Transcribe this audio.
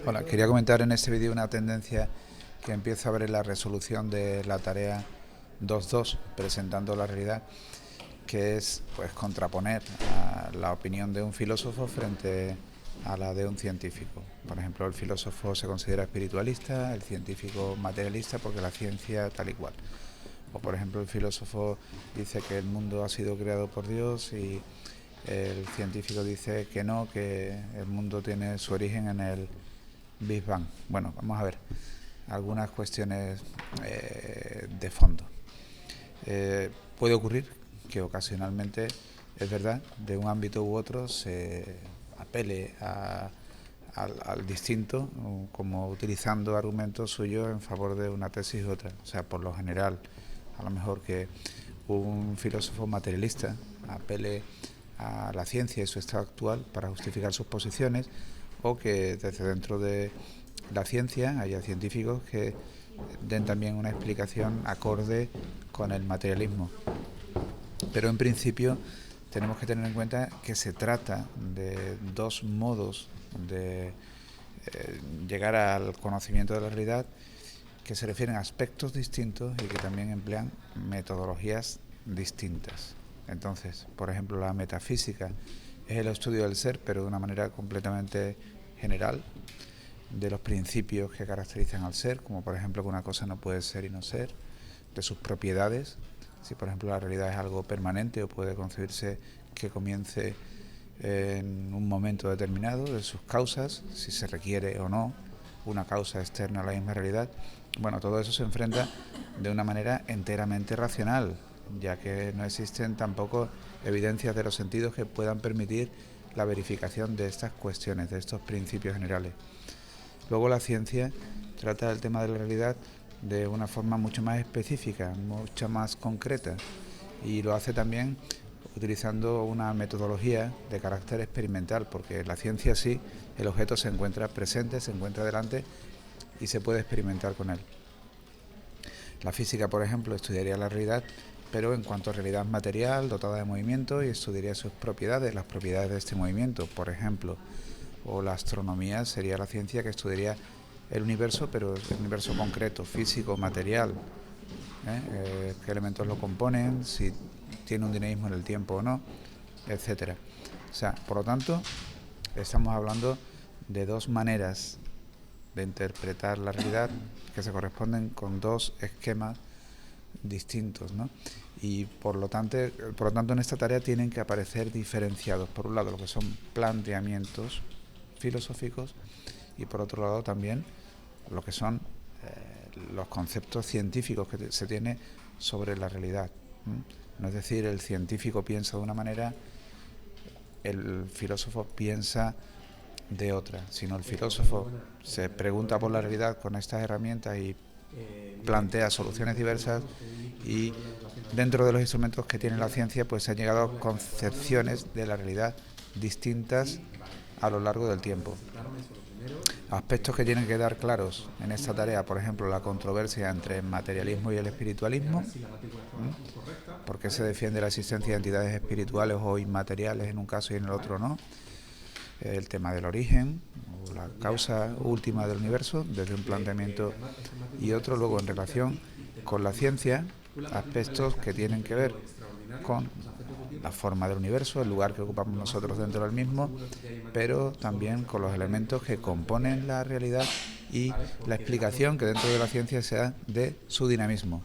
Hola, quería comentar en este vídeo una tendencia que empiezo a ver en la resolución de la tarea 2.2, presentando la realidad, que es pues contraponer a la opinión de un filósofo frente a la de un científico. Por ejemplo, el filósofo se considera espiritualista, el científico materialista porque la ciencia tal y cual. O por ejemplo, el filósofo dice que el mundo ha sido creado por Dios y el científico dice que no, que el mundo tiene su origen en el Big Bang. Bueno, vamos a ver algunas cuestiones de fondo. Puede ocurrir que ocasionalmente, es verdad, de un ámbito u otro se apele al distinto, como utilizando argumentos suyos en favor de una tesis u otra. O sea, por lo general, a lo mejor que un filósofo materialista apele a la ciencia y su estado actual para justificar sus posiciones, o que desde dentro de la ciencia haya científicos que den también una explicación acorde con el materialismo. Pero en principio tenemos que tener en cuenta que se trata de dos modos de llegar al conocimiento de la realidad que se refieren a aspectos distintos y que también emplean metodologías distintas. Entonces, por ejemplo, la metafísica es el estudio del ser, pero de una manera completamente general, de los principios que caracterizan al ser, como por ejemplo que una cosa no puede ser y no ser, de sus propiedades, si por ejemplo la realidad es algo permanente o puede concebirse que comience en un momento determinado, de sus causas, si se requiere o no una causa externa a la misma realidad. Bueno, todo eso se enfrenta de una manera enteramente racional, ya que no existen tampoco evidencias de los sentidos que puedan permitir la verificación de estas cuestiones, de estos principios generales. Luego la ciencia trata el tema de la realidad de una forma mucho más específica, mucho más concreta, y lo hace también utilizando una metodología de carácter experimental, porque en la ciencia sí, el objeto se encuentra presente, se encuentra delante y se puede experimentar con él. La física, por ejemplo, estudiaría la realidad, pero en cuanto a realidad material, dotada de movimiento, y estudiaría sus propiedades, las propiedades de este movimiento, por ejemplo. O la astronomía sería la ciencia que estudiaría el universo, pero el universo concreto, físico, material, qué elementos lo componen, si tiene un dinamismo en el tiempo o no, etcétera. O sea, por lo tanto, estamos hablando de dos maneras de interpretar la realidad que se corresponden con dos esquemas distintos, ¿no? Y por lo tanto en esta tarea tienen que aparecer diferenciados, por un lado lo que son planteamientos filosóficos y por otro lado también lo que son los conceptos científicos que se tiene sobre la realidad. No es decir, el científico piensa de una manera, el filósofo piensa de otra, sino el filósofo se pregunta por la realidad con estas herramientas y plantea soluciones diversas, y dentro de los instrumentos que tiene la ciencia pues se han llegado a concepciones de la realidad distintas a lo largo del tiempo. Aspectos que tienen que quedar claros en esta tarea, por ejemplo, la controversia entre el materialismo y el espiritualismo, por qué se defiende la existencia de entidades espirituales o inmateriales en un caso y en el otro no, el tema del origen o la causa última del universo desde un planteamiento y otro. Luego, en relación con la ciencia, aspectos que tienen que ver con la forma del universo, el lugar que ocupamos nosotros dentro del mismo, pero también con los elementos que componen la realidad y la explicación que dentro de la ciencia se da de su dinamismo.